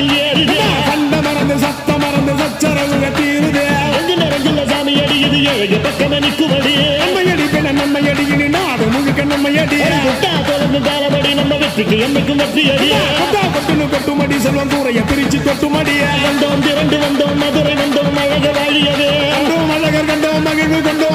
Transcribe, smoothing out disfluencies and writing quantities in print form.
மலையில் ஏறுது சண்ட மறந்து சத்த மறந்து சச்சரவுக தீருது ரஞ்சில சாமி அடிக்குது ஏழு பக்கம் நிற்குமடி நம்மையடி பின்ன நம்மையடி இனி நாடு முழுக்க நம்மையடி தொடர்ந்து தாரமடி நம்ம வெற்றிக்கு என்னைக்கும் வெற்றி அடிய கொட்டுனு கொட்டுமடி செல்வம் கூரைய பிரிச்சு கொட்டுமடிய வந்தோம் திரண்டு வந்தோம் மதுரை வந்தோம் அழக வாழியவே அழகர் கண்டோம் மகிழ்வு கொண்டோம்